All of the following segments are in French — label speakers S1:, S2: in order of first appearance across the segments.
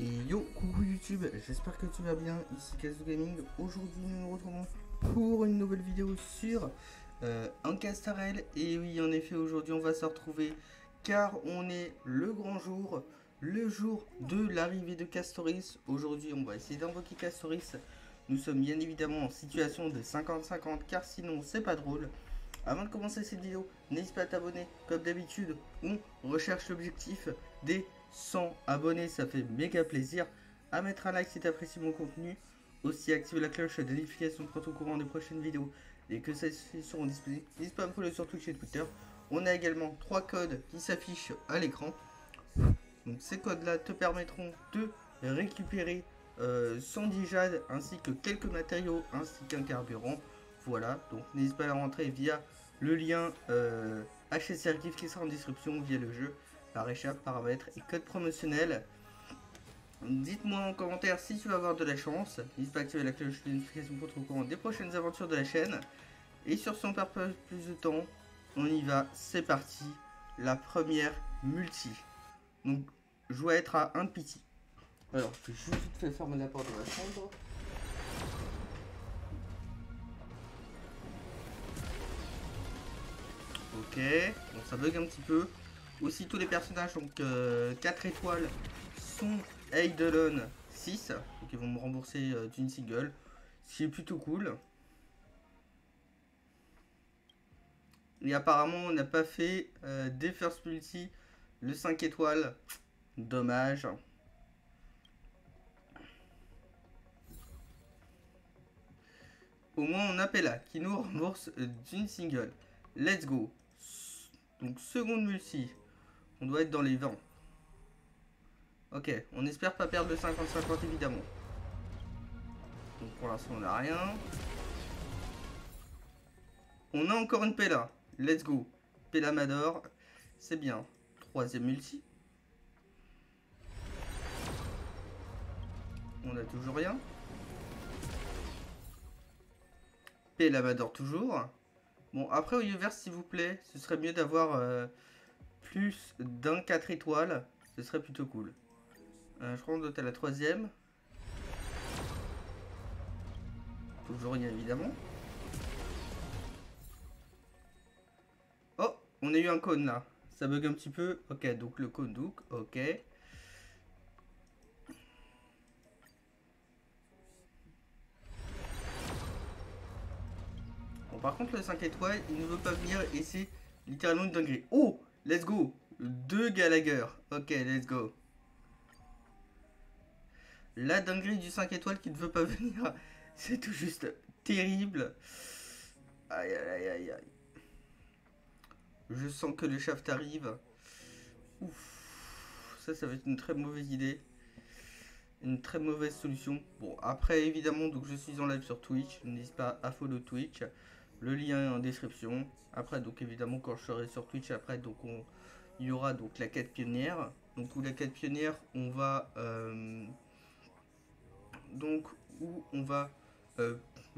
S1: Et yo, coucou YouTube, j'espère que tu vas bien, ici Kazoo Gaming. Aujourd'hui nous nous retrouvons pour une nouvelle vidéo sur un Castarel. Et oui, en effet, aujourd'hui on va se retrouver car on est le grand jour, le jour de l'arrivée de Castoris. Aujourd'hui on va essayer d'invoquer Castoris. Nous sommes bien évidemment en situation de 50-50 car sinon c'est pas drôle. Avant de commencer cette vidéo, n'hésite pas à t'abonner. Comme d'habitude, on recherche l'objectif des 100 abonnés. Ça fait méga plaisir. À mettre un like si tu apprécies mon contenu. Aussi, activer la cloche de notification pour être au courant des prochaines vidéos et que celles-ci seront disponibles. N'hésite pas à me follow sur Twitch et Twitter. On a également 3 codes qui s'affichent à l'écran. Donc ces codes-là te permettront de récupérer 110 jade ainsi que quelques matériaux ainsi qu'un carburant. Voilà, donc n'hésite pas à rentrer via le lien HSR Gift qui sera en description via le jeu, par échappe, paramètres et code promotionnel. Dites-moi en commentaire si tu vas avoir de la chance. N'hésite pas à activer la cloche de notification pour être au courant des prochaines aventures de la chaîne. Et sur ce, on perd pas plus de temps. On y va, c'est parti. La première multi. Donc, je dois être à 1 de pity. Alors, je vais juste vite fait fermer la porte de la chambre. Ok, bon ça bug un petit peu. Aussi tous les personnages, donc 4 étoiles, sont Eidolon 6. Donc ils vont me rembourser d'une single. Ce qui est plutôt cool. Et apparemment on n'a pas fait des first multi le 5 étoiles. Dommage. Au moins on a Pella qui nous rembourse d'une single. Let's go. Donc seconde multi. On doit être dans les 20. Ok, on espère pas perdre le 50-50 évidemment. Donc pour l'instant on n'a rien. On a encore une Pella. Let's go. Pella Mador. C'est bien. Troisième multi. On a toujours rien. Pella Mador toujours. Bon, après au Uverse, s'il vous plaît, ce serait mieux d'avoir plus d'un 4 étoiles. Ce serait plutôt cool. Je crois qu'on doit être à la troisième. Toujours rien évidemment. Oh, on a eu un cône là. Ça bug un petit peu. Ok, donc le cône Douk. Ok. Bon, par contre, le 5 étoiles, il ne veut pas venir et c'est littéralement une dinguerie. Oh, let's go. 2 Gallagher. Ok, let's go. La dinguerie du 5 étoiles qui ne veut pas venir. C'est tout juste terrible. Aïe, aïe, aïe, aïe. Je sens que le shaft arrive. Ouf. Ça va être une très mauvaise idée. Une très mauvaise solution. Bon, après, évidemment, donc je suis en live sur Twitch. N'hésite pas à follow Twitch. Le lien est en description. Après, donc évidemment, quand je serai sur Twitch, après, donc il y aura donc la quête pionnière. Donc, où la quête pionnière, on va... donc, où on va...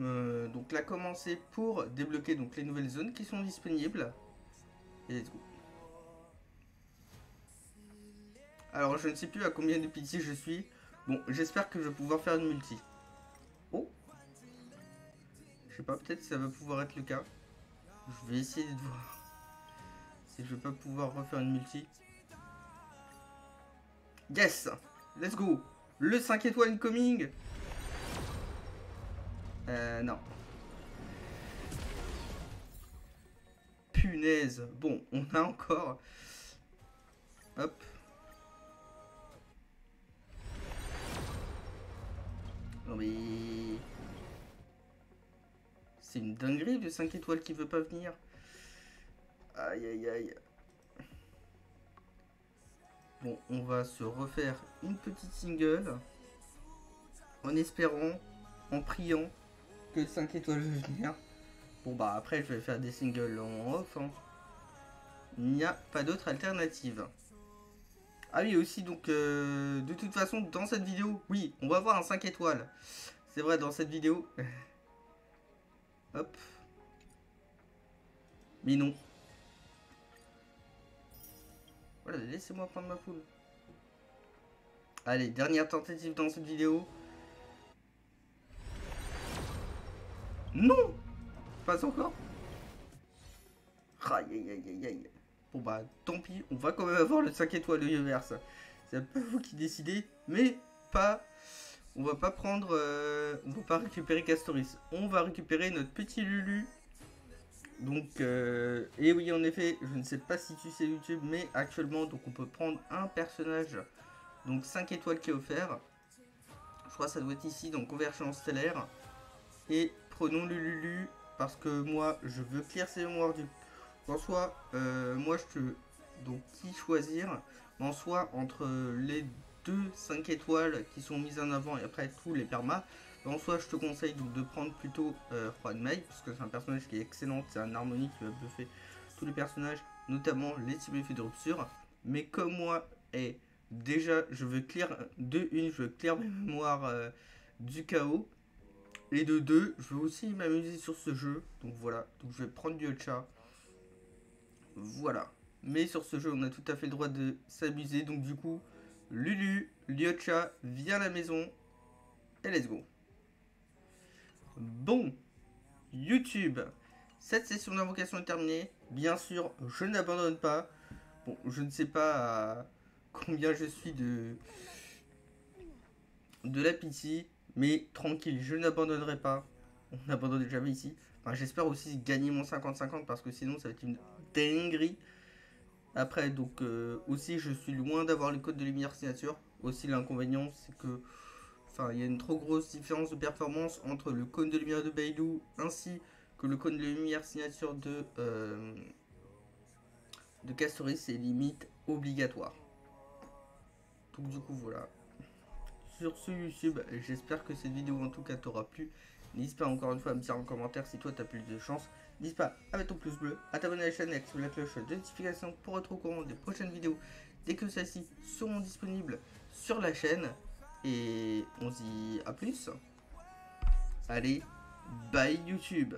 S1: donc la commencer pour débloquer donc les nouvelles zones qui sont disponibles. Et let's go. Alors, je ne sais plus à combien de pitié je suis. Bon, j'espère que je vais pouvoir faire une multi. Oh, je sais pas, peut-être que ça va pouvoir être le cas. Je vais essayer de voir si je vais pas pouvoir refaire une multi. Yes, let's go. Le 5 étoiles incoming. Non. Punaise. Bon, on a encore... Hop. Non mais... C'est une dinguerie le 5 étoiles qui veut pas venir. Aïe aïe aïe. Bon, on va se refaire une petite single. En espérant, en priant que le 5 étoiles veut venir. Bon bah après je vais faire des singles en off. Hein. Il n'y a pas d'autre alternative. Ah oui aussi donc de toute façon dans cette vidéo, oui on va avoir un 5 étoiles. C'est vrai dans cette vidéo. Hop. Mais non. Voilà, laissez-moi prendre ma poule. Allez, dernière tentative dans cette vidéo. Non, pas encore. Aïe aïe aïe aïe aïe. Bon bah tant pis, on va quand même avoir le 5 étoiles de Yoverse. C'est un peu vous qui décidez, mais pas. On va pas prendre. On va pas récupérer Castoris. On va récupérer notre petit Lulu. Donc, et oui, en effet, je ne sais pas si tu sais YouTube, mais actuellement, donc on peut prendre un personnage, donc 5 étoiles qui est offert. Je crois que ça doit être ici, donc conversion stellaire. Et prenons le Lulu, parce que moi, je veux clear ses mémoires du. En soi, moi, je peux. Donc, qui choisir? En soi, entre les deux 5 étoiles qui sont mises en avant et après tous les permas. En soi, je te conseille donc de prendre plutôt Juan Mei, parce que c'est un personnage qui est excellent, c'est un harmonie qui va buffer tous les personnages, notamment les types effets de rupture. Mais comme moi, et déjà, je veux clear de une, je veux clear mes mémoires du chaos. Et de deux, je veux aussi m'amuser sur ce jeu. Donc voilà, donc je vais prendre du Yocha. Voilà. Mais sur ce jeu, on a tout à fait le droit de s'amuser. Donc du coup, Lulu, Lyocha, viens à la maison. Et let's go. Bon, YouTube, cette session d'invocation est terminée. Bien sûr, je n'abandonne pas. Bon, je ne sais pas combien je suis de la pitié, mais tranquille, je n'abandonnerai pas. On n'abandonne jamais ici. Enfin, j'espère aussi gagner mon 50-50 parce que sinon ça va être une dinguerie. Après, donc, aussi, je suis loin d'avoir le code de lumière signature. Aussi, l'inconvénient, c'est que. Enfin, il y a une trop grosse différence de performance entre le cône de lumière de Beidou ainsi que le cône de lumière signature de Castoris. C'est limite obligatoire. Donc, du coup, voilà. Sur ce YouTube, j'espère que cette vidéo en tout cas t'aura plu. N'hésite pas encore une fois à me dire en commentaire si toi t'as plus de chance. N'hésite pas à mettre ton pouce bleu, à t'abonner à la chaîne et à activer la cloche de notification pour être au courant des prochaines vidéos dès que celles-ci seront disponibles sur la chaîne. Et on se dit à plus. Allez, bye YouTube.